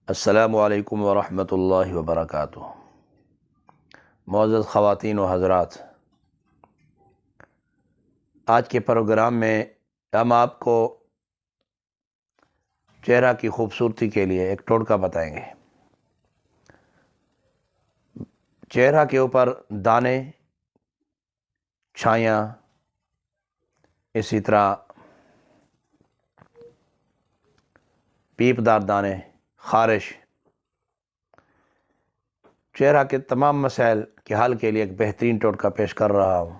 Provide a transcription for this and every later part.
السلام علیکم ورحمۃ اللہ وبرکاتہ۔ معزز خواتین و حضرات، آج کے پروگرام میں ہم آپ کو چہرہ کی خوبصورتی کے لیے ایک ٹوٹکا بتائیں گے۔ چہرہ کے اوپر دانے، چھایاں، اسی طرح پیپ دار دانے، خارش، چہرہ کے تمام مسائل کے حل کے لیے ایک بہترین ٹوٹکا پیش کر رہا ہوں۔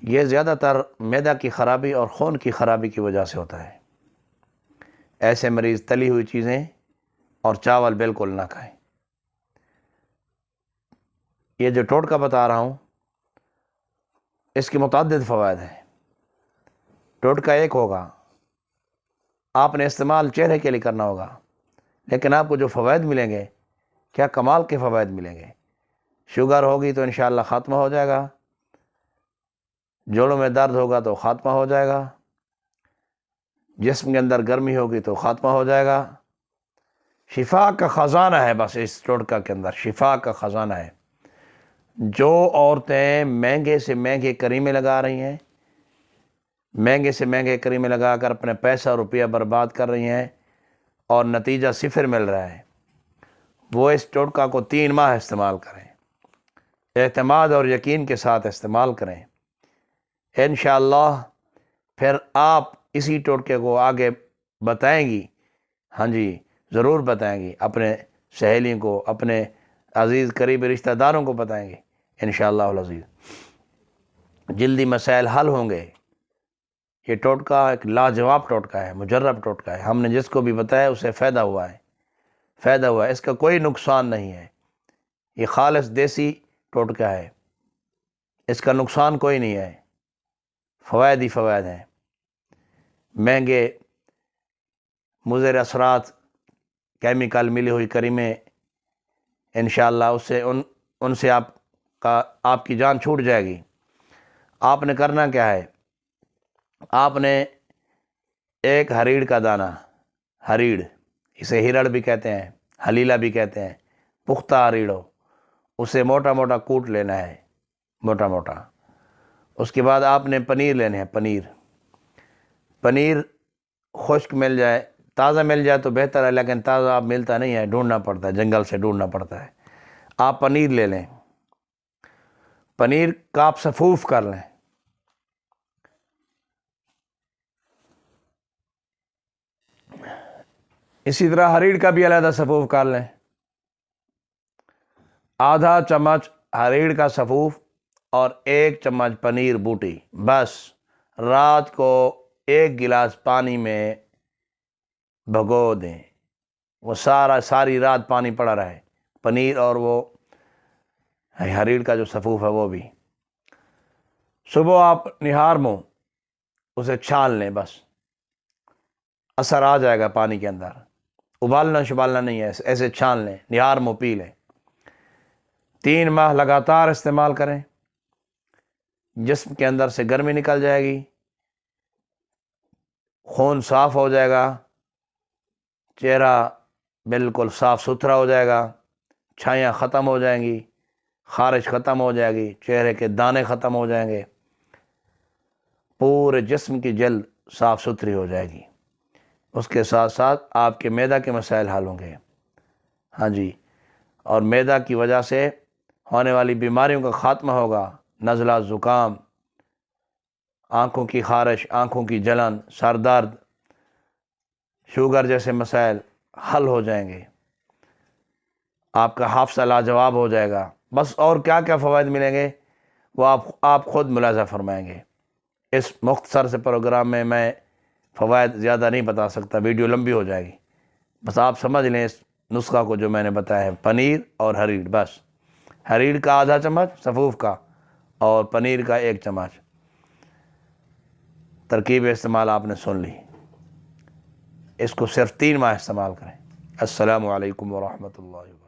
یہ زیادہ تر معدہ کی خرابی اور خون کی خرابی کی وجہ سے ہوتا ہے۔ ایسے مریض تلی ہوئی چیزیں اور چاول بالکل نہ کھائیں۔ یہ جو ٹوٹکا بتا رہا ہوں اس کے متعدد فوائد ہیں۔ ٹوٹکا ایک ہوگا، آپ نے استعمال چہرے کے لیے کرنا ہوگا، لیکن آپ کو جو فوائد ملیں گے کیا کمال کے فوائد ملیں گے۔ شوگر ہوگی تو انشاءاللہ خاتمہ ہو جائے گا، جوڑوں میں درد ہوگا تو خاتمہ ہو جائے گا، جسم کے اندر گرمی ہوگی تو خاتمہ ہو جائے گا۔ شفا کا خزانہ ہے، بس اس ٹوٹکا کے اندر شفا کا خزانہ ہے۔ جو عورتیں مہنگے سے مہنگے کریمیں لگا رہی ہیں، مہنگے سے مہنگے کریمیں لگا کر اپنے پیسہ روپیہ برباد کر رہی ہیں اور نتیجہ صفر مل رہا ہے، وہ اس ٹوٹکا کو 3 ماہ استعمال کریں، اعتماد اور یقین کے ساتھ استعمال کریں۔ انشاءاللہ پھر آپ اسی ٹوٹکے کو آگے بتائیں گی، ہاں جی ضرور بتائیں گی، اپنے سہیلیوں کو، اپنے عزیز قریبی رشتہ داروں کو بتائیں گے انشاءاللہ العزیز۔ جلدی مسائل حل ہوں گے۔ یہ ٹوٹکا ایک لاجواب ٹوٹکا ہے، مجرب ٹوٹکا ہے۔ ہم نے جس کو بھی بتایا اسے فائدہ ہوا ہے، اس کا کوئی نقصان نہیں ہے۔ یہ خالص دیسی ٹوٹکا ہے، اس کا نقصان کوئی نہیں ہے، فوائد ہی فوائد ہیں۔ مہنگے مضر اثرات کیمیکل ملی ہوئی کریمیں انشاءاللہ ان سے آپ کی جان چھوٹ جائے گی۔ آپ نے کرنا کیا ہے، آپ نے ایک ہریڑ کا دانہ، ہریڑ اسے ہیرڑ بھی کہتے ہیں، حلیلہ بھی کہتے ہیں، پختہ ہریڑ ہو، اسے موٹا موٹا کوٹ لینا ہے، موٹا موٹا۔ اس کے بعد آپ نے پنیر لینے ہیں، پنیر خشک مل جائے، تازہ مل جائے تو بہتر ہے، لیکن تازہ آپ ملتا نہیں ہے، ڈھونڈنا پڑتا ہے، جنگل سے ڈھونڈنا پڑتا ہے۔ آپ پنیر لے لیں، پنیر کا آپ سفوف کر لیں، اسی طرح ہریڑ کا بھی علیحدہ سفوف کر لیں۔ آدھا چمچ ہریڑ کا سفوف اور 1 چمچ پنیر بوٹی، بس رات کو 1 گلاس پانی میں بھگو دیں، وہ ساری رات پانی پڑا رہے، پنیر اور وہ ہریڑ کا جو سفوف ہے وہ بھی۔ صبح آپ نہار منہ اسے چھان لیں، بس اثر آ جائے گا پانی کے اندر، ابالنا شبالنا نہیں ہے، ایسے چھان لیں، نہار منہ پی لیں۔ 3 ماہ لگاتار استعمال کریں، جسم کے اندر سے گرمی نکل جائے گی، خون صاف ہو جائے گا، چہرہ بالکل صاف ستھرا ہو جائے گا، چھایاں ختم ہو جائیں گی، خارش ختم ہو جائے گی، چہرے کے دانے ختم ہو جائیں گے، پورے جسم کی جلد صاف ستھری ہو جائے گی۔ اس کے ساتھ ساتھ آپ کے معدہ کے مسائل حل ہوں گے، ہاں جی، اور معدہ کی وجہ سے ہونے والی بیماریوں کا خاتمہ ہوگا، نزلہ، زکام، آنکھوں کی خارش، آنکھوں کی جلن، سر درد، شوگر جیسے مسائل حل ہو جائیں گے، آپ کا حافظہ لاجواب ہو جائے گا۔ بس اور کیا کیا فوائد ملیں گے وہ آپ خود ملاحظہ فرمائیں گے۔ اس مختصر سے پروگرام میں فوائد زیادہ نہیں بتا سکتا، ویڈیو لمبی ہو جائے گی۔ بس آپ سمجھ لیں اس نسخہ کو جو میں نے بتایا ہے، پنیر اور ہریڑ، بس ہریڑ کا آدھا چمچ سفوف کا اور پنیر کا 1 چمچ، ترکیب استعمال آپ نے سن لی۔ اس کو صرف 3 ماہ استعمال کریں۔ السلام علیکم ورحمۃ اللہ وبرکاتہ۔